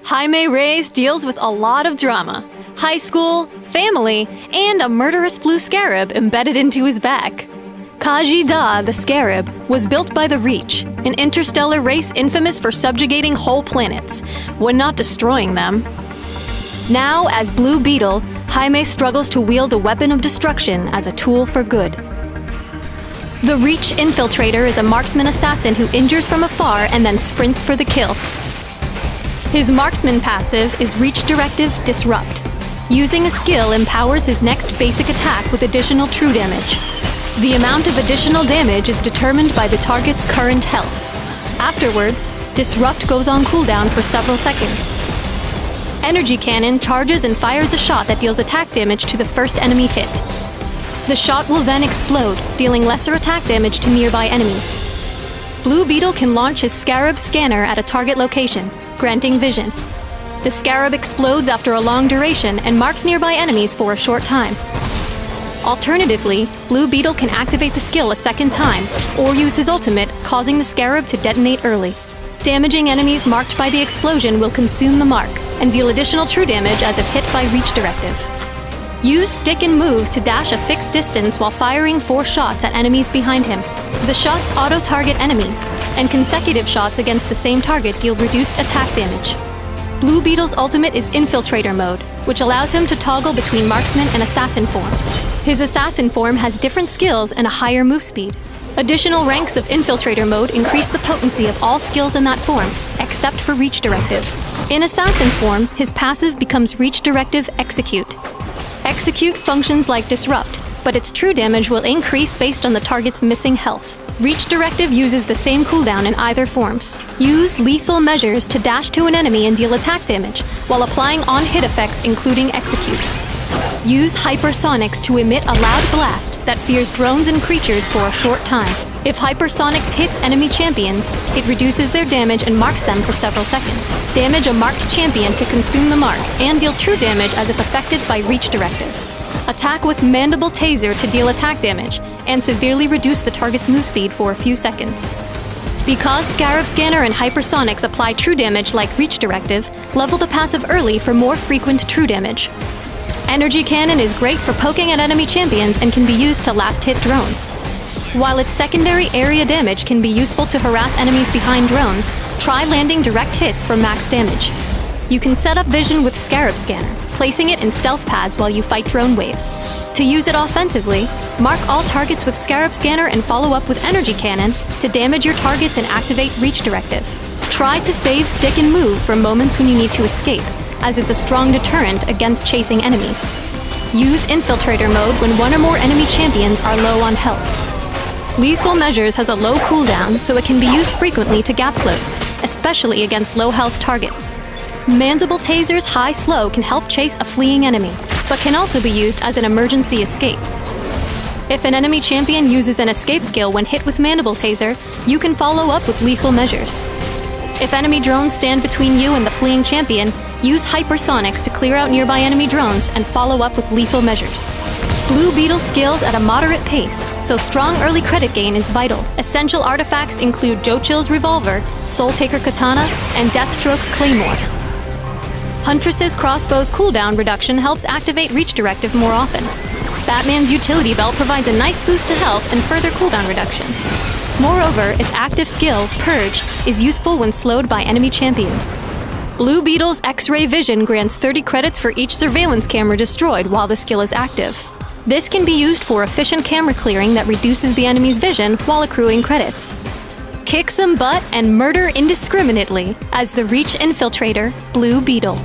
Jaime Reyes deals with a lot of drama. High school, family, and a murderous blue scarab embedded into his back. Kaji Da, the Scarab, was built by the Reach, an interstellar race infamous for subjugating whole planets, when not destroying them. Now, as Blue Beetle, Jaime struggles to wield a weapon of destruction as a tool for good. The Reach Infiltrator is a marksman assassin who injures from afar and then sprints for the kill. His marksman passive is Reach Directive Disrupt. Using a skill empowers his next basic attack with additional true damage. The amount of additional damage is determined by the target's current health. Afterwards, Disrupt goes on cooldown for several seconds. Energy Cannon charges and fires a shot that deals attack damage to the first enemy hit. The shot will then explode, dealing lesser attack damage to nearby enemies. Blue Beetle can launch his Scarab Scanner at a target location, granting vision. The Scarab explodes after a long duration and marks nearby enemies for a short time. Alternatively, Blue Beetle can activate the skill a second time, or use his ultimate, causing the Scarab to detonate early. Damaging enemies marked by the explosion will consume the mark, and deal additional true damage as if hit by Reach Directive. Use Stick and Move to dash a fixed distance while firing 4 shots at enemies behind him. The shots auto-target enemies, and consecutive shots against the same target deal reduced attack damage. Blue Beetle's ultimate is Infiltrator mode, which allows him to toggle between Marksman and Assassin form. His Assassin form has different skills and a higher move speed. Additional ranks of Infiltrator mode increase the potency of all skills in that form, except for Reach Directive. In Assassin form, his passive becomes Reach Directive Execute. Execute functions like Disrupt, but its true damage will increase based on the target's missing health. Reach Directive uses the same cooldown in either forms. Use Lethal Measures to dash to an enemy and deal attack damage, while applying on-hit effects including Execute. Use Hypersonics to emit a loud blast that fears drones and creatures for a short time. If Hypersonics hits enemy champions, it reduces their damage and marks them for several seconds. Damage a marked champion to consume the mark, and deal true damage as if affected by Reach Directive. Attack with Mandible Taser to deal attack damage, and severely reduce the target's move speed for a few seconds. Because Scarab Scanner and Hypersonics apply true damage like Reach Directive, level the passive early for more frequent true damage. Energy Cannon is great for poking at enemy champions and can be used to last hit drones. While its secondary area damage can be useful to harass enemies behind drones, try landing direct hits for max damage. You can set up vision with Scarab Scanner, placing it in stealth pads while you fight drone waves. To use it offensively, mark all targets with Scarab Scanner and follow up with Energy Cannon to damage your targets and activate Reach Directive. Try to save Stick and Move for moments when you need to escape, as it's a strong deterrent against chasing enemies. Use Infiltrator mode when one or more enemy champions are low on health. Lethal Measures has a low cooldown, so it can be used frequently to gap close, especially against low health targets. Mandible Taser's high slow can help chase a fleeing enemy, but can also be used as an emergency escape. If an enemy champion uses an escape skill when hit with Mandible Taser, you can follow up with Lethal Measures. If enemy drones stand between you and the fleeing champion, use Hypersonics to clear out nearby enemy drones and follow up with Lethal Measures. Blue Beetle scales at a moderate pace, so strong early credit gain is vital. Essential artifacts include Jochill's Revolver, Soul Taker Katana, and Deathstroke's Claymore. Huntress's Crossbow's cooldown reduction helps activate Reach Directive more often. Batman's Utility Belt provides a nice boost to health and further cooldown reduction. Moreover, its active skill, Purge, is useful when slowed by enemy champions. Blue Beetle's X-ray vision grants 30 credits for each surveillance camera destroyed while the skill is active. This can be used for efficient camera clearing that reduces the enemy's vision while accruing credits. Kick some butt and murder indiscriminately as the Reach Infiltrator, Blue Beetle.